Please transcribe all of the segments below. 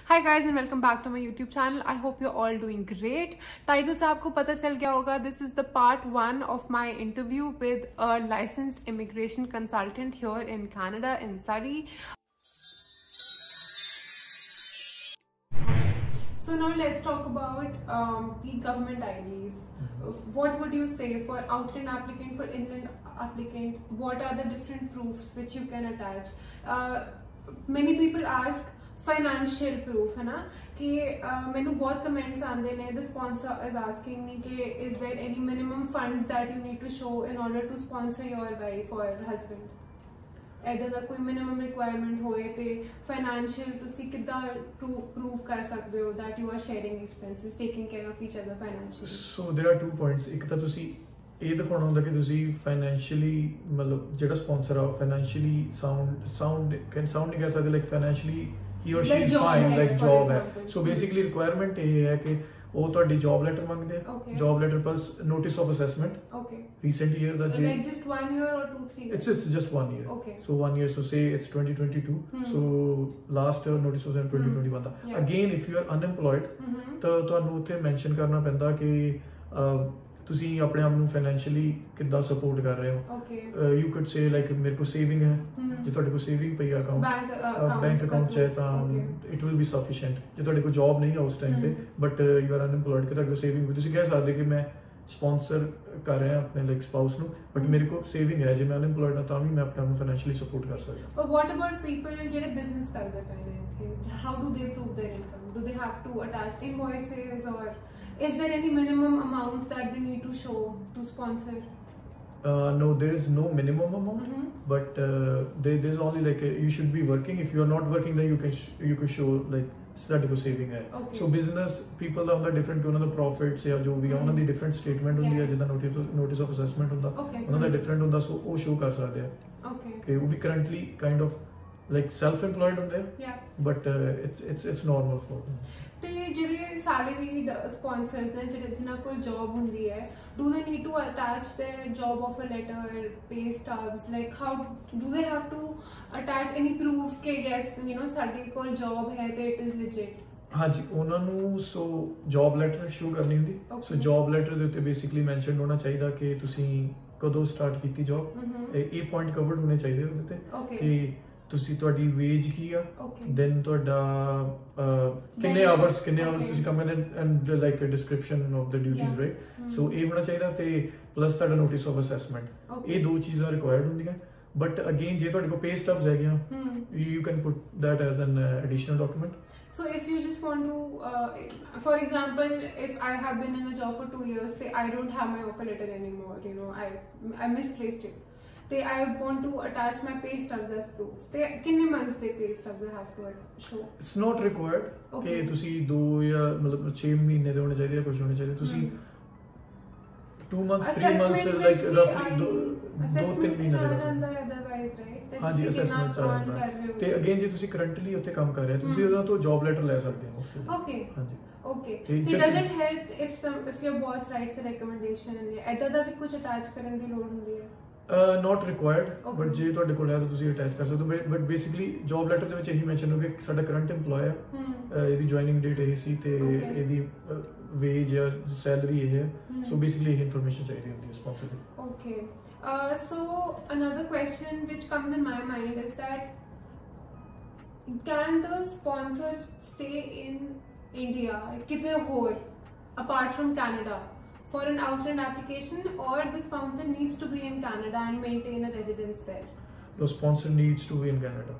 Hi guys and welcome back to my YouTube channel. I hope you're all doing great. Title से आपको पता चल गया होगा. This is the part 1 of my interview with a licensed immigration consultant here in Canada in Surrey. So now let's talk about the government IDs. What would you say for outland applicant, for inland applicant? What are the different proofs which you can attach? Many people ask financial proof है ना कि मैंने बहुत comments आते हैं. The sponsor is asking me कि is there any minimum funds that you need to show in order to sponsor your wife और husband. इधर ਦਾ ਕੋਈ ਮਿਨੀਮਮ ਰਿਕੁਆਇਰਮੈਂਟ ਹੋਏ ਤੇ ਫਾਈਨੈਂਸ਼ੀਅਲ ਤੁਸੀਂ ਕਿੱਦਾਂ ਪ੍ਰੂਵ ਕਰ ਸਕਦੇ ਹੋ that you are sharing expenses, taking care of each other financially? So there are 2 points. ਇੱਕ ਤਾਂ ਤੁਸੀਂ ਇਹ ਦਿਖਾਉਣਾ ਹੁੰਦਾ ਕਿ ਤੁਸੀਂ ਫਾਈਨੈਂਸ਼ੀਅਲੀ ਮਤਲਬ ਜਿਹੜਾ ਸਪਾਂਸਰ ਆ ਫਾਈਨੈਂਸ਼ੀਅਲੀ ਸਾਊਂਡ ਨਹੀਂ ਕਹਿ ਸਕਦੇ, like financially he or she is fine, like job hai. So basically requirement ਇਹ ਹੈ ਕਿ ਉਹ ਤੁਹਾਡੀ job letter ਮੰਗਦੇ ਆ, job letter plus notice of assessment. Okay. Recent year the like just 1 year or 2-3 years? It's just 1 year. Okay. So 1 year, so say it's 2022. So last notice was in 2021 the. Again if you are unemployed ਤਾਂ ਤੁਹਾਨੂੰ ਉੱਥੇ mention ਕਰਨਾ ਪੈਂਦਾ ਕਿ ਤੁਸੀਂ ਆਪਣੇ ਆਪ ਨੂੰ ਫਾਈਨੈਂਸ਼ੀਅਲੀ ਕਿੱਦਾਂ ਸਪੋਰਟ ਕਰ ਰਹੇ ਹੋ. ਯੂ ਕੁਡ ਸੇ ਲਾਈਕ ਮੇਰੇ ਕੋਲ ਸੇਵਿੰਗ ਹੈ, ਜੇ ਤੁਹਾਡੇ ਕੋਲ ਸੇਵਿੰਗ ਪਈ ਅਕਾਊਂਟ ਬੈਂਕ ਅਕਾਊਂਟ ਚ ਹੈ ਤਾਂ ਇਟ ਵਿਲ ਬੀ ਸਫੀਸ਼ੀਐਂਟ. ਜੇ ਤੁਹਾਡੇ ਕੋਲ ਜੌਬ ਨਹੀਂ ਹੈ ਉਸ ਟਾਈਮ ਤੇ ਬਟ ਯੂ ਆਰ ਅਨਇੰਪਲੋਇਡ ਕਿ ਤੁਹਾਡੇ ਕੋਲ ਸੇਵਿੰਗ, ਤੁਸੀਂ ਕਹਿ ਸਕਦੇ ਕਿ ਮੈਂ ਸਪਾਂਸਰ ਕਰ ਰਿਹਾ ਆਪਣੇ ਲਾਈਕ ਸਪਾਊਸ ਨੂੰ ਬਟ ਮੇਰੇ ਕੋਲ ਸੇਵਿੰਗ ਹੈ, ਜੇ ਮੈਂ ਅਨਇੰਪਲੋਇਡ ਹਾਂ ਤਾਂ ਵੀ ਮੈਂ ਆਪਣੇ ਆਪ ਨੂੰ ਫਾਈਨੈਂਸ਼ੀਅਲੀ ਸਪੋਰਟ ਕਰ ਸਕਦਾ. ਬਟ ਵਾਟ ਅਬਾਊਟ ਪੀਪਲ ਜਿਹੜੇ ਬਿਜ਼ਨਸ ਕਰਦੇ ਪਏ ਨੇ ਇੱਥੇ, how do they prove their income? Do they have to attach invoices or is there any minimum amount that they need to show to sponsor? No, there is no minimum amount, but there's only like you should be working. If you are not working, then you can show like statistical saving hai. So business people are on the different ਉਹਨਾਂ ਦਾ profits ਜਾਂ ਜੋ ਵੀ ਉਹਨਾਂ ਦੀ different statement ਹੁੰਦੀ ਹੈ, ਜਿੱਦਾਂ notice of assessment ਹੁੰਦਾ ਉਹਨਾਂ ਦਾ different ਹੁੰਦਾ, ਸੋ ਉਹ show ਕਰ ਸਕਦੇ ਆ. ਕਿ ਉਹ ਵੀ currently kind of like self-employed ਹੁੰਦੇ ਆ, but it's normal for them. ਤੇ ਜਿਹੜੇ ਸੈਲਰੀਡ ਸਪਾਂਸਰਸ ਨੇ ਜਿਨ੍ਹਾਂ ਕੋਲ ਜੌਬ ਹੁੰਦੀ ਹੈ, do they need to attach their job offer letter, pay stubs? Like how do they have to attach any proofs ਕਿ yes you know ਸਾਡੇ ਕੋਲ ਜੌਬ ਹੈ ਤੇ it is legit? ਹਾਂਜੀ, ਉਹਨਾਂ ਨੂੰ ਸੋ ਜੌਬ ਲੈਟਰ ਸ਼ੋ ਕਰਨੀ ਹੁੰਦੀ. ਸੋ ਜੌਬ ਲੈਟਰ ਦੇ ਉੱਤੇ ਬੇਸਿਕਲੀ ਮੈਂਸ਼ਨ ਹੋਣਾ ਚਾਹੀਦਾ ਕਿ ਤੁਸੀਂ ਕਦੋਂ ਸਟਾਰਟ ਕੀਤੀ ਜੌਬ. ਇਹ ਪੁਆਇੰਟ ਕਵਰਡ ਹੋਣੇ ਚਾਹੀਦੇ ਉਹਦੇ ਤੇ ਕਿ ਤੁਸੀਂ ਤੁਹਾਡੀ ਵੇਜ ਕੀ ਆ, ਦੈਨ ਤੁਹਾਡਾ ਕਿੰਨੇ ਆਵਰਸ ਤੁਸੀਂ ਕੰਮ ਕਰਦੇ and like a description of the duties, right? So ਇਹ ਹੋਣਾ ਚਾਹੀਦਾ ਤੇ ਪਲੱਸ ਤੁਹਾਡਾ ਨੋਟਿਸ ਆਫ ਅਸੈਸਮੈਂਟ. ਇਹ 2 ਚੀਜ਼ਾਂ ਰਿਕੁਆਇਰਡ ਹੁੰਦੀਆਂ. ਬਟ ਅਗੇਨ ਜੇ ਤੁਹਾਡੇ ਕੋਲ ਪੇ ਸਟਬਸ ਹੈਗੀਆਂ, you can put that as an additional document. So if you just want to for example, if I have been in a job for 2 years, say I don't have my offer letter anymore, you know, I misplaced it, they I want to attach my pay stubs as proof. They कितने months they pay stubs they have to show? It's not required कि ਤੁਸੀਂ 2 ਜਾਂ ਮਤਲਬ 6 ਮਹੀਨੇ ਦੇ ਹੋਣੇ ਚਾਹੀਦੇ, ਕੁਝ ਹੋਣੇ ਚਾਹੀਦੇ. ਤੁਸੀਂ 2 months 3 months like roughly 2-3 ਮਹੀਨੇ ਆ ਜਾਂਦਾ ਹੈ otherwise, right? ਹਾਂਜੀ, ਅਸੈਸਮੈਂਟ ਆ ਜਾਂਦਾ. ਤੇ ਅਗੇਨ ਜੇ ਤੁਸੀਂ ਕਰੰਟਲੀ ਉੱਥੇ ਕੰਮ ਕਰ ਰਹੇ ਹੋ, ਤੁਸੀਂ ਉਹਨਾਂ ਤੋਂ ਜੌਬ ਲੈਟਰ ਲੈ ਸਕਦੇ ਹੋ. ਓਕੇ ਹਾਂਜੀ. Okay. Does it help if your boss writes a recommendation and ਇੱਦਾਂ ਦਾ ਵੀ ਕੁਝ ਅਟੈਚ ਕਰਨ ਦੀ ਲੋੜ ਹੁੰਦੀ ਹੈ? Not required, but ਜੇ ਤੁਹਾਡੇ ਕੋਲ ਹੈ ਤਾਂ ਤੁਸੀਂ ਅਟੈਚ ਕਰ ਸਕਦੇ ਹੋ. ਬਟ ਬੇਸਿਕਲੀ ਜੌਬ ਲੈਟਰ ਦੇ ਵਿੱਚ ਇਹੀ ਮੈਂਸ਼ਨ ਹੋ ਕਿ ਸਾਡਾ ਕਰੰਟ EMPLOYE ਹੈ, ਇਹਦੀ ਜੁਆਇਨਿੰਗ ਡੇਟ ਇਹ ਸੀ ਤੇ ਇਹਦੀ ਵੇਜ ਜਾਂ ਸੈਲਰੀ ਇਹ ਹੈ. ਸੋ ਬੇਸਿਕਲੀ ਇਹ ਇਨਫੋਰਮੇਸ਼ਨ ਚਾਹੀਦੀ ਹੁੰਦੀ ਹੈ sponsor the. Okay. So another question which comes in my mind is that can the sponsor stay in India ਕਿਤੇ ਹੋਰ apart from Canada for an outland application, or the sponsor needs to be in Canada and maintain a residence there? The sponsor needs to be in Canada.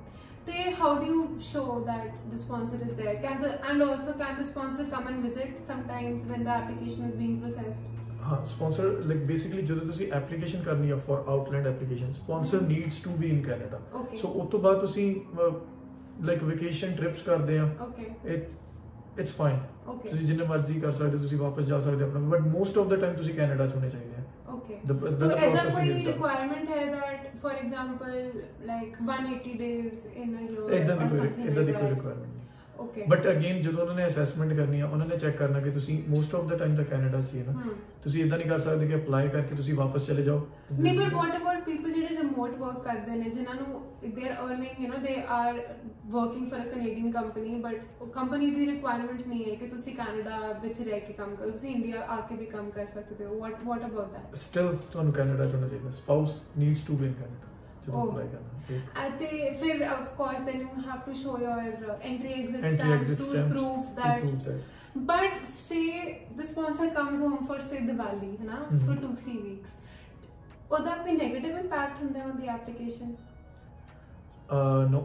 Then how do you show that the sponsor is there? Can the sponsor come and visit sometimes when the application is being processed? Sponsor like basically ਜਦੋਂ ਤੁਸੀਂ application ਕਰਨੀ ਹੈ for outland application, sponsor needs to be in Canada. So ਉਸ ਤੋਂ ਬਾਅਦ ਤੁਸੀਂ like vacation trips ਕਰਦੇ ਆ, it's fine. ਤੁਸੀਂ ਜਿੰਨੇ ਮਰਜ਼ੀ ਕਰ ਸਕਦੇ ਹੋ, ਤੁਸੀਂ ਵਾਪਸ ਜਾ ਸਕਦੇ ਹੋ ਆਪਣਾ, but most of the time ਤੁਸੀਂ ਕੈਨੇਡਾ ਚ ਹੋਣੇ ਚਾਹੀਦੇ ਆ. So ਇਹਦਾ ਕੋਈ ਰਿਕੁਆਇਰਮੈਂਟ ਹੈ that for example like 180 days in a year? ਇਦਾਂ ਦੀ ਕੋਈ ਰਿਕੁਆਇਰਮੈਂਟ ਨਹੀਂ. Okay. ਬਟ ਅਗੇਨ ਜਦੋਂ ਉਹਨਾਂ ਨੇ ਅਸੈਸਮੈਂਟ ਕਰਨੀ ਆ ਉਹਨਾਂ ਨੇ ਚੈੱਕ ਕਰਨਾ ਕਿ ਤੁਸੀਂ ਮੋਸਟ ਆਫ ਦਾ ਟਾਈਮ ਤਾਂ ਕੈਨੇਡਾ 'ਚ ਹੀ ਹੈ ਨਾ, ਤੁਸੀਂ ਇਦਾਂ ਨਹੀਂ ਕਰ ਸਕਦੇ ਕਿ ਅਪਲਾਈ ਕਰਕੇ ਤੁਸੀਂ ਵਾਪਸ ਚਲੇ ਜਾਓ। ਨਹੀਂ, ਬਟ ਵਾਟ ਅਬਾਊਟ ਪੀਪਲ ਜਿਹੜੇ ਰਿਮੋਟ ਵਰਕ ਕਰਦੇ ਨੇ, ਜਿਨ੍ਹਾਂ ਨੂੰ they are earning, you know they are working for a Canadian company, but company ਦੀ ਰਿਕੁਆਇਰਮੈਂਟ ਨਹੀਂ ਹੈ ਕਿ ਤੁਸੀਂ ਕੈਨੇਡਾ ਵਿੱਚ ਰਹਿ ਕੇ ਕੰਮ ਕਰੋ, ਤੁਸੀਂ ਇੰਡੀਆ ਆ ਕੇ ਵੀ ਕੰਮ ਕਰ ਸਕਦੇ ਹੋ। What about that? ਸਟਿਲ ਤੁਹਾਨੂੰ ਕੈਨੇਡਾ 'ਚ ਹੋਣਾ ਚਾਹੀਦਾ, spouse needs to be in Canada ਜਦੋਂ ਅਪਲਾਈ ਕਰਨਾ। ਤੇ ਫਿਰ of course then you have to show your entry exit stamps to prove that. But say the sponsor comes home for say Diwali, na, for 2-3 weeks. Would that be negative impact on the application? No.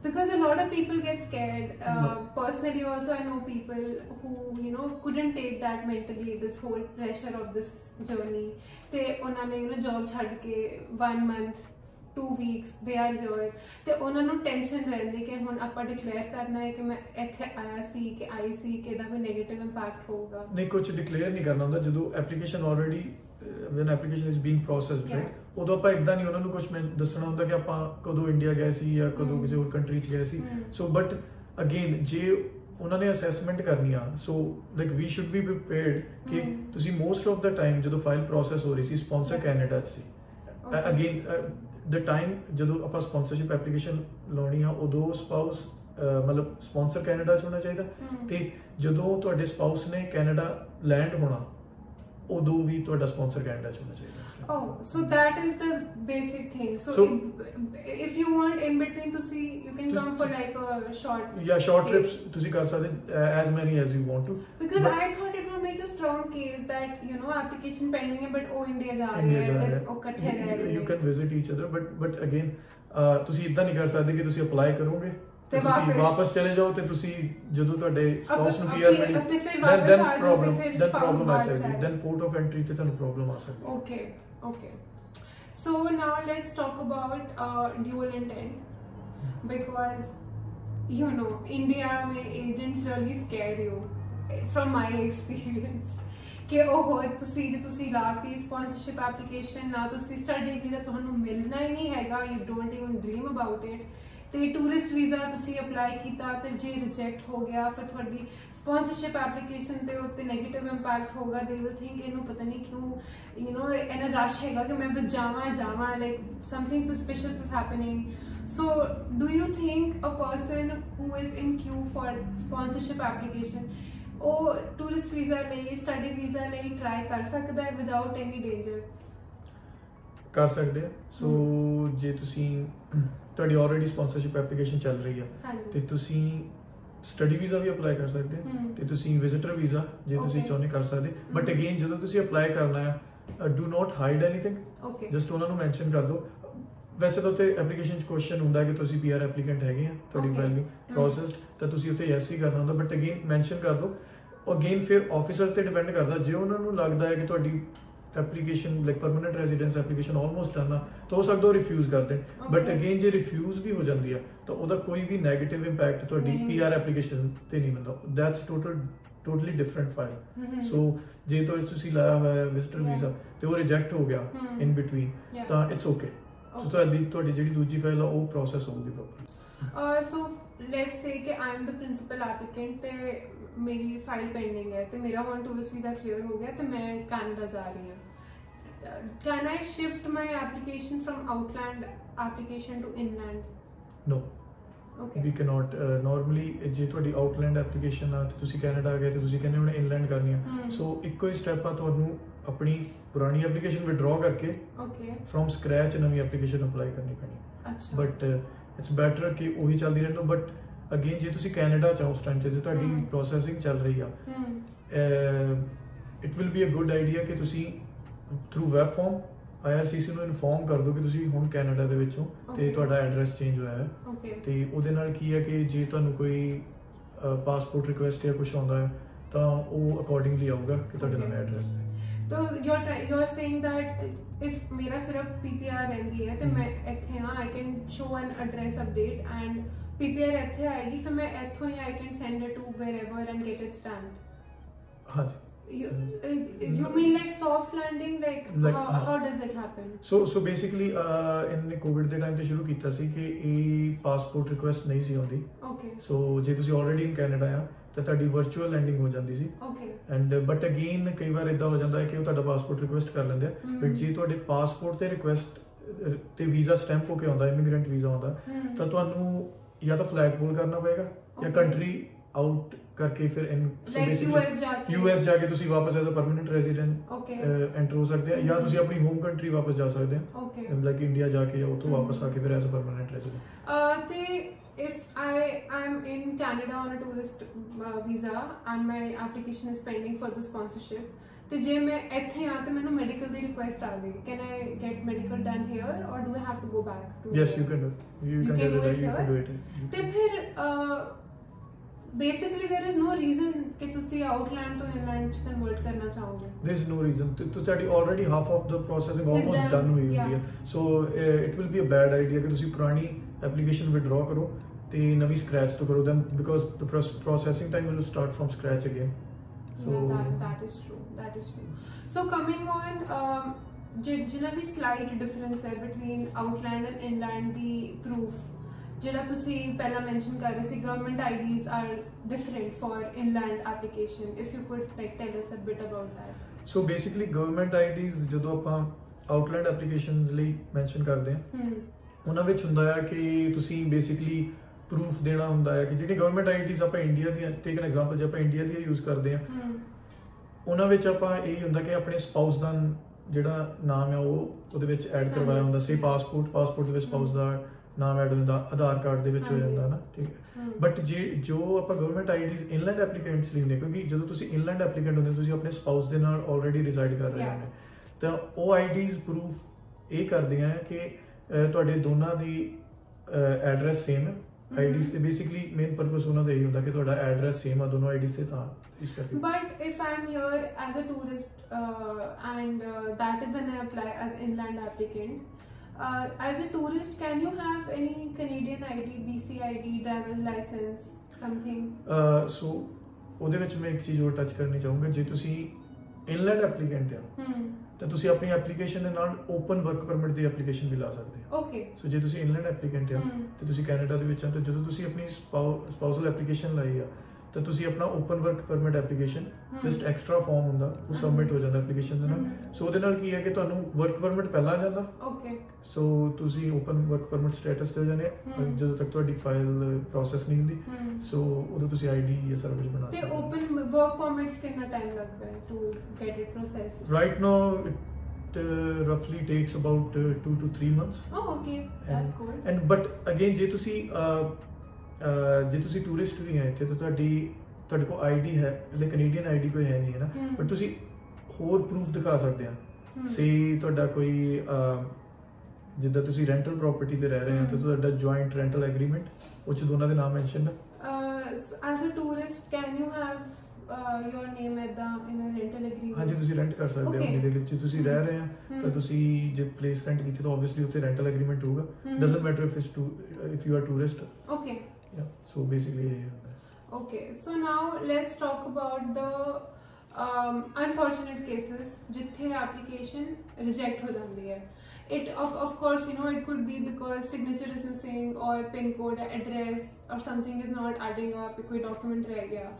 Because a lot of people get scared. No. Personally also I know people who, you know, couldn't take that mentally, this whole pressure of this journey. They ਉਹਨਾਂ ਨੇ job ਛੱਡ ਕੇ 1 month 2 weeks they are here ਤੇ ਉਹਨਾਂ ਨੂੰ tension ਰਹਿੰਦੀ ਕਿ ਹੁਣ ਆਪਾਂ ਡਿਕਲੇਅਰ ਕਰਨਾ ਹੈ ਕਿ ਮੈਂ ਇੱਥੇ ਆਇਆ ਸੀ ਕਿ ਆਈ ਸੀ, ਕਿ ਇਹਦਾ ਕੋਈ ਨੈਗੇਟਿਵ ਇੰਪੈਕਟ ਹੋਊਗਾ। ਨਹੀਂ, ਕੁਝ ਡਿਕਲੇਅਰ ਨਹੀਂ ਕਰਨਾ ਹੁੰਦਾ। ਜਦੋਂ application already when application is being processed, right, ਉਦੋਂ ਆਪਾਂ ਇਦਾਂ ਨਹੀਂ ਉਹਨਾਂ ਨੂੰ ਕੁਝ ਦੱਸਣਾ ਹੁੰਦਾ ਕਿ ਆਪਾਂ ਕਦੋਂ ਇੰਡੀਆ ਗਏ ਸੀ ਜਾਂ ਕਦੋਂ ਕਿਸੇ ਹੋਰ ਕੰਟਰੀ 'ਚ ਗਏ ਸੀ। ਸੋ ਬਟ ਅਗੇਨ ਜੇ ਉਹਨਾਂ ਨੇ ਅਸੈਸਮੈਂਟ ਕਰਨੀ ਆ, so like we should be prepared ਕਿ ਤੁਸੀਂ ਮੋਸਟ ਆਫ ਦਾ ਟਾਈਮ ਜਦੋਂ ਫਾਈਲ ਪ੍ਰੋਸੈਸ ਹੋ ਰਹੀ ਸੀ ਸਪਾਂਸਰ ਕੈਨੇਡਾ 'ਚ ਸੀ। ਅਗੇਨ ਦ ਟਾਈਮ ਜਦੋਂ ਆਪਾਂ ਸਪਾਂਸਰਸ਼ਿਪ ਐਪਲੀਕੇਸ਼ਨ ਲਾਉਣੀ ਆ ਉਦੋਂ ਸਪਾਊਸ ਮਤਲਬ ਸਪਾਂਸਰ ਕੈਨੇਡਾ 'ਚ ਹੋਣਾ ਚਾਹੀਦਾ, ਤੇ ਜਦੋਂ ਤੁਹਾਡੇ ਸਪਾਊਸ ਨੇ ਕੈਨੇਡਾ ਲੈਂਡ ਹੋਣਾ ਉਦੋਂ ਵੀ ਤੁਹਾਡਾ ਸਪਾਂਸਰ ਕੈਨੇਡਾ 'ਚ ਹੋਣਾ ਚਾਹੀਦਾ। Oh, so that is the basic thing. So if you want in between to see, you can come for like a short trips ਤੁਸੀਂ ਕਰ ਸਕਦੇ as many as you want to. Because I thought it would make a strong case that, you know, application pending है but ਉਹ India ਜਾ ਰਹੇ ਹੈ ਤੇ ਉਹ ਇਕੱਠੇ ਰਹਿ ਰਹੇ। You can visit each other, but again ਤੁਸੀਂ ਇਦਾਂ ਨਹੀਂ ਕਰ ਸਕਦੇ ਕਿ ਤੁਸੀਂ ਅਪਲਾਈ ਕਰੋਗੇ ਤੇ ਤੁਸੀਂ ਵਾਪਸ ਚਲੇ ਜਾਓ ਤੇ ਤੁਸੀਂ ਜਦੋਂ ਤੁਹਾਡੇ ਸਪਾਊਸ ਨੂੰ ਪੀਆਰ ਮਿਲੀ then problem ਆ ਸਕਦੀ, then port of entry ਤੇ ਤੁਹਾਨੂੰ ਪ੍ਰੋਬਲਮ ਆ ਸਕਦੀ। Okay. So now let's talk about dual intent, because you know India mein agents really scare you from my experience ਕਿ ਉਹ ਤੁਸੀਂ ਲਾਤੀ ਸਪਾਂਸਰਸ਼ਿਪ ਐਪਲੀਕੇਸ਼ਨ ਨਾ, ਤੁਸੀਂ ਸਟੱਡੀ ਵੀਜ਼ਾ ਤੁਹਾਨੂੰ ਮਿਲਣਾ ਹੀ ਨਹੀਂ ਹੈਗਾ, you don't even dream about it, ਤੇ ਟੂਰਿਸਟ ਵੀਜ਼ਾ ਤੁਸੀਂ ਅਪਲਾਈ ਕੀਤਾ ਤੇ ਜੇ ਰਿਜੈਕਟ ਹੋ ਗਿਆ ਫਿਰ ਤੁਹਾਡੀ ਸਪਾਂਸਰਸ਼ਿਪ ਐਪਲੀਕੇਸ਼ਨ ਤੇ ਉੱਤੇ ਨੈਗੇਟਿਵ ਇੰਪੈਕਟ ਹੋਗਾ। ਦੇ ਵਿਲ ਥਿੰਕ ਇਹਨੂੰ ਪਤਾ ਨਹੀਂ ਕਿਉਂ, ਯੂ نو ਇਹਨਾਂ ਰਸ਼ ਹੈਗਾ ਕਿ ਮੈਂ ਬਸ ਜਾਵਾਂ like something suspicious is happening. So do you think a person who is in queue for sponsorship application ਉਹ ਟੂਰਿਸਟ ਵੀਜ਼ਾ ਲਈ ਸਟੱਡੀ ਵੀਜ਼ਾ ਲਈ ਟਰਾਈ ਕਰ ਸਕਦਾ ਹੈ ਵਿਦਆਊਟ ਐਨੀ ਡੇਂਜਰ? ਕਰ ਸਕਦੇ ਆ। ਸੋ ਜੇ ਤੁਸੀਂ ਤੁਹਾਡੀ ਆਲਰੇਡੀ ਸਪਾਂਸਰਸ਼ਿਪ ਐਪਲੀਕੇਸ਼ਨ ਚੱਲ ਰਹੀ ਆ ਤੇ ਤੁਸੀਂ ਸਟੱਡੀ ਵੀਜ਼ਾ ਵੀ ਅਪਲਾਈ ਕਰ ਸਕਦੇ ਤੇ ਤੁਸੀਂ ਵਿਜ਼ਿਟਰ ਵੀਜ਼ਾ ਜੇ ਤੁਸੀਂ ਚਾਹੁੰਦੇ ਕਰ ਸਕਦੇ। ਬਟ ਅਗੇਨ ਜਦੋਂ ਤੁਸੀਂ ਅਪਲਾਈ ਕਰਨਾ ਆ do not hide anything, just ਉਹਨਾਂ ਨੂੰ ਮੈਂਸ਼ਨ ਕਰ ਦਿਓ। ਵੈਸੇ ਤਾਂ ਉੱਤੇ ਐਪਲੀਕੇਸ਼ਨ 'ਚ ਕੁਐਸਚਨ ਹੁੰਦਾ ਕਿ ਤੁਸੀਂ ਪੀਆਰ ਐਪਲੀਕੈਂਟ ਹੈਗੇ ਆ, ਤੁਹਾਡੀ ਵੈਲਿਊ ਪ੍ਰੋਸੈਸਡ, ਤਾਂ ਤੁਸੀਂ ਉੱਥੇ ਯੈਸ ਹੀ ਕਰਨਾ ਹੁੰਦਾ। ਬਟ ਅਗੇਨ ਮੈਂਸ਼ਨ ਕਰ ਦਿਓ। ਅਗੇਨ ਫਿਰ ਆਫਿਸਰ ਤੇ ਡਿਪੈਂਡ ਕਰਦਾ, ਜੇ ਉਹਨਾਂ ਨੂੰ ਲੱਗਦਾ ਹੈ ਕਿ ਤੁਹਾਡੀ application like permanent residence application almost done ਆ ਤਾਂ ਹੋ ਸਕਦਾ ਉਹ ਰਿਫਿਊਜ਼ ਕਰ ਦੇਣ। ਬਟ ਅਗੇਨ ਜੇ ਰਿਫਿਊਜ਼ ਵੀ ਹੋ ਜਾਂਦੀ ਆ ਤਾਂ ਉਹਦਾ ਕੋਈ ਵੀ ਨੈਗੇਟਿਵ ਇੰਪੈਕਟ ਤੁਹਾਡੀ ਪੀਆਰ ਐਪਲੀਕੇਸ਼ਨ ਤੇ ਨਹੀਂ ਮਿਲਦਾ। That's totally different file. So ਜੇ ਤੁਸੀਂ ਲਾਇਆ ਹੋਇਆ ਵਿਜ਼ਟਰ ਵੀਜ਼ਾ ਤੇ ਉਹ ਰਿਜੈਕਟ ਹੋ ਗਿਆ ਇਨ ਬਿਟਵੀਨ ਤਾਂ ਇਟਸ ਓਕੇ। ਤੁਹਾਡੀ ਜਿਹੜੀ ਦੂਜੀ ਫਾਈਲ ਆ ਉਹ ਪ੍ਰੋਸੈਸ ਹੋਊਗੀ ਪ੍ਰੋਪਰ। ਸੋ ਲੈਟਸ ਸੇ ਕਿ I am the principal applicant ਤੇ ਮੇਰੀ ਫਾਈਲ ਪੈਂਡਿੰਗ ਹੈ ਤੇ ਮੇਰਾ ਹੁਣ ਟੂਰਿਸਟ ਵੀਜ਼ਾ ਕਲੀਅਰ ਹੋ ਗਿਆ ਤੇ ਮੈਂ ਕੈਨੇਡਾ ਜਾ ਰਹੀ ਹਾਂ। Can I shift my application from outland application to inland? No, we can not. Normally ਜੇ ਤੁਹਾਡੀ ਆਊਟਲੈਂਡ ਐਪਲੀਕੇਸ਼ਨ ਆ ਤੇ ਤੁਸੀਂ ਕੈਨੇਡਾ ਗਏ ਤੇ ਤੁਸੀਂ ਕਹਿੰਦੇ ਹੁਣ ਇਨਲੈਂਡ ਕਰਨੀ ਆ, ਸੋ ਇੱਕੋ ਹੀ ਸਟੈਪ ਆ, ਤੁਹਾਨੂੰ ਆਪਣੀ ਪੁਰਾਣੀ ਐਪਲੀਕੇਸ਼ਨ ਵਿਡਰਾ ਕਰਕੇ ਫਰੋਮ ਸਕ੍ਰੈਚ ਨਵੀਂ ਐਪਲੀਕੇਸ਼ਨ ਅਪਲਾਈ ਕਰਨੀ ਪੈਣੀ। ਬਟ ਇਟਸ ਬੈਟਰ ਕਿ ਉਹੀ ਚੱਲਦੀ ਰਹਿਣ ਦਿਓ। ਬਟ ਅਗੇਨ ਜੇ ਤੁਸੀਂ ਕੈਨੇਡਾ ਚ ਉਸ ਟਾਈਮ ਤੇ ਤੁਹਾਡੀ ਪ੍ਰੋਸੈਸਿੰਗ ਚੱਲ ਰਹੀ ਆ, it will be a good idea ਕਿ ਤੁਸੀਂ ਥਰੂ ਵੈਬ ਫਾਰਮ IRCC ਨੂੰ ਇਨਫੋਰਮ ਕਰ ਦਿਓ ਕਿ ਤੁਸੀਂ ਹੁਣ ਕੈਨੇਡਾ ਦੇ ਵਿੱਚ ਹੋ ਤੇ ਤੁਹਾਡਾ ਐਡਰੈਸ ਚੇਂਜ ਹੋਇਆ ਹੈ। ਤੇ ਉਹਦੇ ਨਾਲ ਕੀ ਹੈ ਕਿ ਜੇ ਤੁਹਾਨੂੰ ਕੋਈ ਪਾਸਪੋਰਟ ਰਿਕੁਐਸਟ ਜਾਂ ਕੁਝ ਆਉਂਦਾ ਹੈ ਤਾਂ ਉਹ ਅਕੋਰਡਿੰਗਲੀ ਆਊਗਾ ਕਿ ਤੁਹਾਡੇ ਨਵੇਂ ਐਡਰੈਸ ਤੇ। तो you're saying that if मेरा सिर्फ PPR रहती है तो मैं इत्थे हाँ I can show an address update and PPR इत्थे आएगी फिर मैं इत्थों ही I can send it to wherever and get it stamped। हाँ जी। You mean like soft landing? Like how does it happen? So basically इन्होंने कोविड ਦੇ time ਤੇ ਸ਼ੁਰੂ ਕੀਤਾ ਸੀ ਕਿ ਇਹ ਪਾਸਪੋਰਟ ਰਿਕੁਐਸਟ ਨਹੀਂ ਸੀ ਆਉਂਦੀ। Okay. So ਜੇ ਤੁਸੀਂ ਆਲਰੇਡੀ ਇਨ ਕੈਨੇਡਾ ਆ ਤਾਂ ਤੁਹਾਡੀ ਵਰਚੁਅਲ ਲੈਂਡਿੰਗ ਹੋ ਜਾਂਦੀ ਸੀ। Okay. ਐਂਡ ਬਟ ਅਗੇਨ ਕਈ ਵਾਰ ਇਦਾਂ ਹੋ ਜਾਂਦਾ ਹੈ ਕਿ ਉਹ ਤੁਹਾਡਾ ਪਾਸਪੋਰਟ ਰਿਕੁਐਸਟ ਕਰ ਲੈਂਦੇ ਆ, ਬਟ ਜੇ ਤੁਹਾਡੇ ਪਾਸਪੋਰਟ ਤੇ ਰਿਕੁਐਸਟ ਤੇ ਵੀਜ਼ਾ ਸਟੈਂਪ ਹੋ ਕੇ ਆਉਂਦਾ, ਇਮੀਗ੍ਰੈਂਟ ਵੀਜ਼ਾ ਆਉਂਦਾ, ਤਾਂ ਤੁਹਾਨੂੰ ਜਾਂ ਤਾਂ ਫਲੈਗ ਪੁਲ ਕਰਨਾ ਪਏਗਾ ਜਾਂ ਕੰਟਰੀ ਆਊਟ ਕਰਕੇ ਫਿਰ US ਜਾ ਕੇ ਤੁਸੀਂ ਵਾਪਸ as a permanent resident enter ਹੋ ਸਕਦੇ ਆ, ਜਾਂ ਤੁਸੀਂ ਆਪਣੀ ਹੋਮ ਕੰਟਰੀ ਵਾਪਸ ਜਾ ਸਕਦੇ ਆ, ਲਾਈਕ ਇੰਡੀਆ ਜਾ ਕੇ ਉੱਥੋਂ ਵਾਪਸ ਆ ਕੇ ਫਿਰ ਐਜ਼ ਅ ਪਰਮਨੈਂਟ ਰੈਜ਼ੀਡੈਂਟ। ਤੇ if I'm in Canada on a tourist visa and my application is pending for the sponsorship, ਤੇ ਜੇ ਮੈਂ ਇੱਥੇ ਆ ਤੇ ਮੈਨੂੰ ਮੈਡੀਕਲ ਦੀ ਰਿਕੁਐਸਟ ਆ ਗਈ, can I get medical done here or do I have to go back to Yes, you can do it. ਤੇ ਫਿਰ basically there is no reason ਕਿ ਤੁਸੀਂ ਆਊਟਲੈਂਡ ਤੋਂ ਇਨਲੈਂਡ ਚ ਕਨਵਰਟ ਕਰਨਾ ਚਾਹੋਗੇ। There is no reason to ਤੁਹਾਡੀ already half of the processing almost done ਹੋਈ ਹੁੰਦੀ ਹੈ, so it will be a bad idea ਕਿ ਤੁਸੀਂ ਪੁਰਾਣੀ ਐਪਲੀਕੇਸ਼ਨ ਵਿਡਰਾ ਕਰੋ ਤੇ ਨਵੀਂ ਸਕ੍ਰੈਚ ਤੋਂ ਕਰੋ, then because the processing time will start from scratch again. So that is true. So coming on जिन्ना भी slight difference है between outland and inland the proof, ਜਿਹੜਾ ਤੁਸੀਂ ਪਹਿਲਾਂ mention ਕਰ ਰਹੇ ਸੀ, government IDs are different for inland application. If you could like tell us a bit about that. So basically government IDs ਜਦੋਂ ਆਪਾਂ outland applications ਲਈ mention ਕਰਦੇ ਹਾਂ, ਉਹਨਾਂ ਵਿੱਚ ਹੁੰਦਾ ਹੈ ਕਿ ਤੁਸੀਂ basically proof ਦੇਣਾ ਹੁੰਦਾ ਹੈ ਕਿ ਜਿਹੜੀ government IDs ਆਪਾਂ ਇੰਡੀਆ ਦੀਆਂ, ਟੇਕ ਐਨ ਐਗਜ਼ਾਮਪਲ, ਜੇ ਆਪਾਂ ਇੰਡੀਆ ਦੀ ਯੂਜ਼ ਕਰਦੇ ਹਾਂ, ਉਹਨਾਂ ਵਿੱਚ ਆਪਾਂ ਇਹ ਹੁੰਦਾ ਕਿ ਆਪਣੇ ਸਪਾਊਸ ਦਾ ਜਿਹੜਾ ਨਾਮ ਹੈ ਉਹ ਉਹਦੇ ਵਿੱਚ ਐਡ ਕਰਵਾਇਆ ਹੁੰਦਾ ਸੀ, ਪਾਸਪੋਰਟ ਦੇ ਵਿੱਚ ਸਪਾਊਸ ਦਾ ਨਾਮ ਐਡ ਹੋ ਜਾਂਦਾ, ਆਧਾਰ ਕਾਰਡ ਦੇ ਵਿੱਚ ਹੋ ਜਾਂਦਾ ਨਾ, ਠੀਕ ਹੈ। ਬਟ ਜੋ ਆਪਾਂ ਗਵਰਨਮੈਂਟ ਆਈਡੀਜ਼ ਇਨਲੈਂਡ ਐਪਲੀਕੈਂਟਸ ਲਈ ਨੇ, ਕਿਉਂਕਿ ਜਦੋਂ ਤੁਸੀਂ ਇਨਲੈਂਡ ਐਪਲੀਕੈਂਟ ਹੁੰਦੇ ਤੁਸੀਂ ਆਪਣੇ ਸਪਾਊਸ ਦੇ ਨਾਲ ਆਲਰੇਡੀ ਰਿਜ਼ਾਈਡ ਕਰ ਰਹੇ ਹੁੰਦੇ, ਤਾਂ ਉਹ ਆਈਡੀਜ਼ ਪ੍ਰੂਫ ਇਹ ਕਰਦੀਆਂ ਕਿ ਤੁਹਾਡੇ ਦੋਨਾਂ ਦੀ ਐਡਰੈਸ ਸੇਮ ਹੈ। IDs ਤੇ basically main purpose ਉਹਨਾਂ ਦਾ ਇਹ ਹੁੰਦਾ ਕਿ ਤੁਹਾਡਾ ਐਡਰੈਸ ਸੇਮ ਆ ਦੋਨੋਂ IDs ਤੇ, ਤਾਂ ਇਸ ਕਰਕੇ। But if I'm here as a tourist and that is when I apply as inland applicant, as a tourist can you have any Canadian ID, BC ID, driver's license, something? So ਉਹਦੇ ਵਿੱਚ ਮੈਂ ਇੱਕ ਚੀਜ਼ ਹੋਰ touch ਕਰਨੀ ਚਾਹੂੰਗਾ, ਜੇ ਤੁਸੀਂ ਇਨਲੈਂਡ ਐਪਲੀਕੈਂਟ ਆ ਤਾਂ ਤੁਸੀਂ ਆਪਣੀ ਐਪਲੀਕੇਸ਼ਨ ਦੇ ਨਾਲ ਓਪਨ ਵਰਕ ਪਰਮਿਟ ਦੀ ਐਪਲੀਕੇਸ਼ਨ ਵੀ ਲਾ ਸਕਦੇ ਹੋ। ਓਕੇ। ਸੋ ਜੇ ਤੁਸੀਂ ਇਨਲੈਂਡ ਐਪਲੀਕੈਂਟ ਆ ਤੇ ਤੁਸੀਂ ਕੈਨੇਡਾ ਦੇ ਵਿੱਚ ਆ, ਤਾਂ ਜਦੋਂ ਤੁਸੀਂ ਆਪਣੀ ਸਪਾਊਸਲ ਐਪਲੀਕੇਸ਼ਨ ਲਾਈ ਆ ਤਾਂ ਤੁਸੀਂ ਆਪਣਾ open work permit application just extra form ਹੁੰਦਾ ਉਹ ਸਬਮਿਟ ਹੋ ਜਾਂਦਾ ਐਪਲੀਕੇਸ਼ਨ ਦੇ ਨਾਲ। ਸੋ ਉਹਦੇ ਨਾਲ ਕੀ ਹੈ ਕਿ ਤੁਹਾਨੂੰ ਵਰਕ ਪਰਮਿਟ ਪਹਿਲਾਂ ਆ ਜਾਂਦਾ। ਓਕੇ। ਸੋ ਤੁਸੀਂ ਓਪਨ ਵਰਕ ਪਰਮਿਟ ਸਟੇਟਸ ਤੇ ਹੋ ਜਾਂਦੇ ਆ ਜਦੋਂ ਤੱਕ ਤੁਹਾਡੀ ਫਾਈਲ ਪ੍ਰੋਸੈਸ ਨਹੀਂ ਹੁੰਦੀ। ਸੋ ਉਦੋਂ ਤੁਸੀਂ ਆਈਡੀ ਜਾਂ ਸਰਵਿਸ ਬਣਾ ਸਕਦੇ ਹੋ। ਤੇ ਓਪਨ ਵਰਕ ਪਰਮਿਟਸ ਕਿੰਨਾ ਟਾਈਮ ਲੱਗਦਾ ਹੈ to get it processed? Right now roughly takes about 2 to 3 months. Oh, okay, that's good. And but again ਜੇ ਤੁਸੀਂ ਟੂਰਿਸਟ ਵੀ ਹੈ ਇੱਥੇ ਤਾਂ ਤੁਹਾਡੇ ਕੋਲ ਆਈਡੀ ਹੈ, ਹਲੇ ਕੈਨੇਡੀਅਨ ਆਈਡੀ ਕੋਈ ਹੈ ਨਹੀਂ ਹੈ ਨਾ, ਬਟ ਤੁਸੀਂ ਹੋਰ ਪ੍ਰੂਫ ਦਿਖਾ ਸਕਦੇ ਆ। ਸੇ ਤੁਹਾਡਾ ਕੋਈ ਜਿੱਦਾਂ ਤੁਸੀਂ ਰੈਂਟਲ ਪ੍ਰਾਪਰਟੀ ਤੇ ਰਹਿ ਰਹੇ ਹੋ ਤਾਂ ਤੁਹਾਡਾ ਜੁਆਇੰਟ ਰੈਂਟਲ ਐਗਰੀਮੈਂਟ, ਉਹ 'ਚ ਦੋਨਾਂ ਦੇ ਨਾਮ ਮੈਂਸ਼ਨ ਹੈ। As a tourist can you have your name at the in a rental agreement? ਹਾਂਜੀ, ਤੁਸੀਂ ਰੈਂਟ ਕਰ ਸਕਦੇ ਹੋ ਜਿਹਦੇ ਵਿੱਚ ਤੁਸੀਂ ਰਹਿ ਰਹੇ ਆ, ਤਾਂ ਤੁਸੀਂ ਜੇ ਪਲੇਸ ਰੈਂਟ ਕੀਤੀ ਤਾਂ ਆਬਵੀਅਸਲੀ ਉੱਥੇ ਰੈਂਟਲ ਐਗਰੀਮੈਂਟ ਹੋਊਗਾ। Doesn't matter if you are tourist. Okay. Yeah, so basically ਇਹ ਹੁੰਦਾ ਹੈ। Okay, so now let's talk about the unfortunate cases ਜਿੱਥੇ application reject ਹੋ ਜਾਂਦੀ ਹੈ। It of course you know it could be because signature is missing or pin code, address or something is not adding up, कोई document रह गया।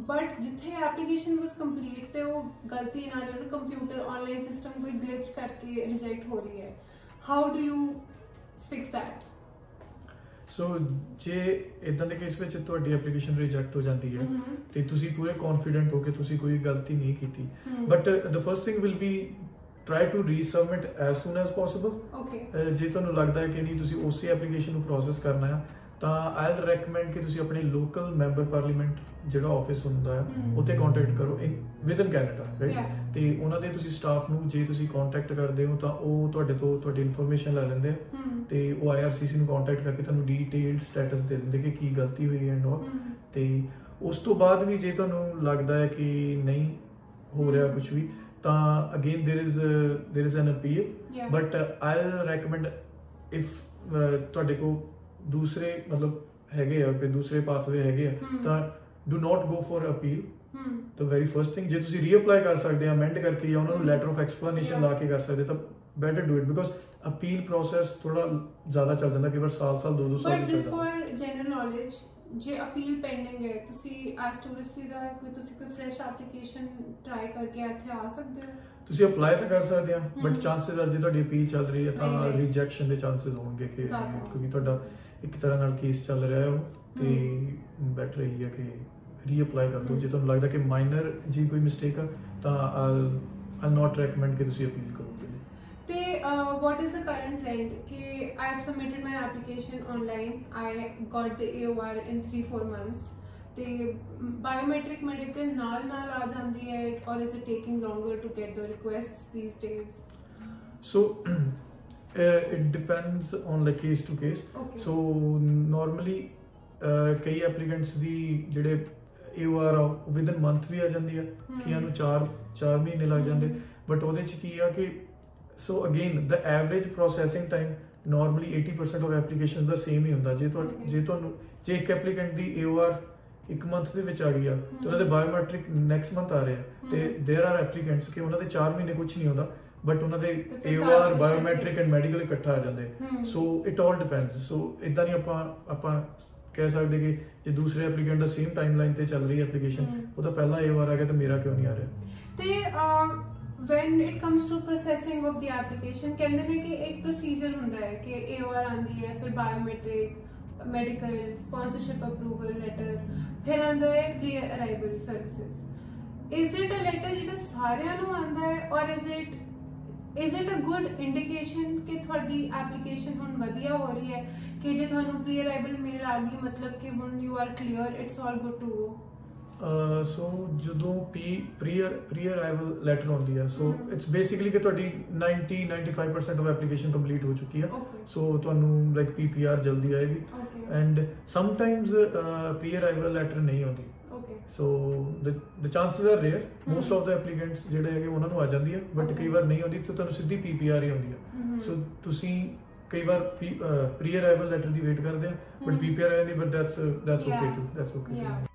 But जिथे application was complete ते वो गलती ना जो computer online system कोई glitch करके reject हो रही है। How do you fix that? So ਜੇ ਇਦਾਂ ਦੇ ਕੇਸ ਵਿੱਚ ਤੁਹਾਡੀ ਐਪਲੀਕੇਸ਼ਨ ਰਿਜੈਕਟ ਹੋ ਜਾਂਦੀ ਹੈ ਤੇ ਤੁਸੀਂ ਪੂਰੇ ਕੌਨਫੀਡੈਂਟ ਹੋ ਕਿ ਤੁਸੀਂ ਕੋਈ ਗਲਤੀ ਨਹੀਂ ਕੀਤੀ, but the first thing will be try to resubmit as soon as possible. Okay. ਜੇ ਤੁਹਾਨੂੰ ਲੱਗਦਾ ਹੈ ਕਿ ਨਹੀਂ ਤੁਸੀਂ ਉਸੇ ਐਪਲੀਕੇਸ਼ਨ ਨੂੰ ਪ੍ਰੋਸੈਸ ਕਰਨਾ ਹੈ ਤਾਂ ਆਈ ਵਿਲ ਰეკਮੈਂਡ ਕਿ ਤੁਸੀਂ ਆਪਣੇ ਲੋਕਲ ਮੈਂਬਰ ਪਾਰਲੀਮੈਂਟ ਜਿਹੜਾ ਆਫਿਸ ਹੁੰਦਾ ਹੈ ਉੱਥੇ ਕੰਟੈਕਟ ਕਰੋ ਵਿਦਨ ਕੈਨੇਡਾ, ਰਾਈਟ? ਤੇ ਉਹਨਾਂ ਦੇ ਤੁਸੀਂ ਸਟਾਫ ਨੂੰ ਜੇ ਤੁਸੀਂ ਕੰਟੈਕਟ ਕਰਦੇ ਹੋ ਤਾਂ ਉਹ ਤੁਹਾਡੇ ਤੋਂ ਤੁਹਾਡੀ ਇਨਫੋਰਮੇਸ਼ਨ ਲੈ ਲੈਂਦੇ ਆ ਤੇ ਉਹ IRCC ਨੂੰ ਕੰਟੈਕਟ ਕਰਕੇ ਤੁਹਾਨੂੰ ਡੀਟੇਲਡ ਸਟੇਟਸ ਦੇ ਦਿੰਦੇ ਕਿ ਕੀ ਗਲਤੀ ਹੋਈ ਹੈ ਐਂਡ ਤੇ ਉਸ ਤੋਂ ਬਾਅਦ ਵੀ ਜੇ ਤੁਹਾਨੂੰ ਲੱਗਦਾ ਹੈ ਕਿ ਨਹੀਂ ਹੋ ਰਿਹਾ ਕੁਝ ਵੀ ਤਾਂ again there is an appeal, but I'll recommend if ਤੁਹਾਡੇ ਕੋਲ ਦੂਸਰੇ ਮਤਲਬ ਹੈਗੇ ਆ ਕਿ ਦੂਸਰੇ ਪਾਥਵੇ ਹੈਗੇ ਆ ਤਾਂ do not go for appeal, ਤਾਂ ਵੈਰੀ ਫਰਸਟ ਥਿੰਗ ਜੇ ਤੁਸੀਂ ਰੀਅਪਲਾਈ ਕਰ ਸਕਦੇ ਆ ਅਮੈਂਡ ਕਰਕੇ ਜਾਂ ਉਹਨਾਂ ਨੂੰ ਲੈਟਰ ਆਫ ਐਕਸਪਲੇਨੇਸ਼ਨ ਲਾ ਕੇ ਕਰ ਸਕਦੇ ਤਾਂ better do it because appeal process ਥੋੜਾ ਜ਼ਿਆਦਾ ਚੱਲ ਜਾਂਦਾ ਕਈ ਵਾਰ ਸਾਲ 2 ਸਾਲ but just for general knowledge ਜੇ ਅਪੀਲ ਪੈਂਡਿੰਗ ਹੈ ਤੁਸੀਂ ਐਸ ਟੂਰਿਸਟ ਵੀਜ਼ਾ ਤੁਸੀਂ ਕੋਈ ਫਰੈਸ਼ ਐਪਲੀਕੇਸ਼ਨ ਟਰਾਈ ਕਰਕੇ ਇੱਥੇ ਆ ਸਕਦੇ ਹੋ ਤੁਸੀਂ ਅਪਲਾਈ ਤਾਂ ਕਰ ਸਕਦੇ ਆ ਬਟ ਚਾਂਸਸ ਆ ਜੇ ਤੁਹਾਡੀ ਅਪੀਲ ਚੱਲ ਰਹੀ ਹੈ ਤਾਂ ਰਿਜੈਕਸ਼ਨ ਦੇ ਚਾਂਸਸ ਹੋਣਗੇ ਕਿ ਕਿਉਂਕਿ ਤੁਹਾਡਾ ਇੱਕ ਤਰ੍ਹਾਂ ਨਾਲ ਕੇਸ ਚੱਲ ਰਿਹਾ ਹੈ ਉਹ ਤੇ ਬੈਟਰ ਇਹੀ ਹੈ ਕਿ ਰੀਅਪਲਾਈ ਕਰ ਦਿਓ ਜੇ ਤੁਹਾਨੂੰ ਲੱਗਦਾ ਕਿ ਮਾਈਨਰ ਜੀ ਕੋਈ ਮਿਸਟੇਕ ਆ ਤਾਂ ਆਈ ਨਾਟ ਰეკਮੈਂਡ ਕਿ ਤੁਸੀਂ ਅਪੀਲ ਕਰੋ ਤੇ what is the current trend ਕਿ I have submitted my application online I got the AOR in 3-4 months ਤੇ biometric medical ਨਾਲ ਆ ਜਾਂਦੀ ਹੈ or is it taking longer to get the requests these days so it depends on like case to case so normally ਕਈ applicants ਦੀ ਜਿਹੜੇ AOR ਆ within month ਵੀ ਆ ਜਾਂਦੀ ਹੈ ਕਈਆਂ ਨੂੰ 4 ਮਹੀਨੇ ਲੱਗ ਜਾਂਦੇ ਬਟ ਉਹਦੇ ਚ ਕੀ ਆ ਕਿ so again the average processing time normally 80% of applications the same ਹੀ ਹੁੰਦਾ ਜੇ ਤੁਹਾਨੂੰ ਜੇ ਇੱਕ applicant ਦੀ AOR ਇੱਕ month ਦੇ ਵਿੱਚ ਆ ਗਈ ਆ ਤੇ ਉਹਨਾਂ ਦੇ biometric next month ਆ ਰਿਹਾ ਤੇ there are applicants ਕਿ ਉਹਨਾਂ ਦੇ 4 ਮਹੀਨੇ ਕੁਝ ਨਹੀਂ ਹੁੰਦਾ ਬਟ ਉਹਨਾਂ ਦੇ AOR biometric and medical ਇਕੱਠਾ ਆ ਜਾਂਦੇ so it all depends so ਇਦਾਂ ਨਹੀਂ ਆਪਾਂ ਕਹਿ ਸਕਦੇ ਕਿ ਜੇ ਦੂਸਰੇ ਐਪਲੀਕੈਂਟ ਦਾ ਸੇਮ ਟਾਈਮਲਾਈਨ ਤੇ ਚੱਲ ਰਹੀ ਹੈ ਐਪਲੀਕੇਸ਼ਨ ਉਹਦਾ ਪਹਿਲਾ AOR ਆ ਗਿਆ ਤੇ ਮੇਰਾ ਕਿਉਂ ਨਹੀਂ ਆ ਰਿਹਾ ਤੇ when it comes to processing of the application ਕਹਿੰਦੇ ਨੇ ਕਿ ਇੱਕ ਪ੍ਰੋਸੀਜਰ ਹੁੰਦਾ ਹੈ ਕਿ AOR ਆਂਦੀ ਹੈ ਫਿਰ biometric medical sponsorship approval letter ਫਿਰ ਆਂਦਾ ਹੈ pre arrival services is it a letter ਜਿਹੜਾ ਸਾਰਿਆਂ ਨੂੰ ਆਂਦਾ ਹੈ or is it a good indication ਕਿ ਤੁਹਾਡੀ ਐਪਲੀਕੇਸ਼ਨ ਹੁਣ ਵਧੀਆ ਹੋ ਰਹੀ ਹੈ ਕਿ ਜੇ ਤੁਹਾਨੂੰ ਪ੍ਰੀ ਅਰਾਈਵਲ ਮੇਲ ਆ ਗਈ ਮਤਲਬ ਕਿ ਹੁਣ you are clear it's all good to go so ਜਦੋਂ pre arrival letter ਆਉਂਦੀ ਹੈ so it's basically ਕਿ ਤੁਹਾਡੀ 90-95% of application complete ਹੋ ਚੁੱਕੀ ਹੈ so ਤੁਹਾਨੂੰ like PPR ਜਲਦੀ ਆਏਗੀ and sometimes pre arrival letter ਨਹੀਂ ਆਉਂਦੀ so the chances are rare most of the applicants ਜਿਹੜੇ ਹੈਗੇ ਉਹਨਾਂ ਨੂੰ ਆ ਜਾਂਦੀ ਹੈ but ਕਈ ਵਾਰ ਨਹੀਂ ਆਉਂਦੀ ਤੇ ਤੁਹਾਨੂੰ ਸਿੱਧੀ PPR ਹੀ ਆਉਂਦੀ ਹੈ so ਤੁਸੀਂ ਕਈ ਵਾਰ pre arrival letter ਦੀ ਵੇਟ ਕਰਦੇ ਆ but PPR ਆ ਜਾਂਦੀ but that's okay too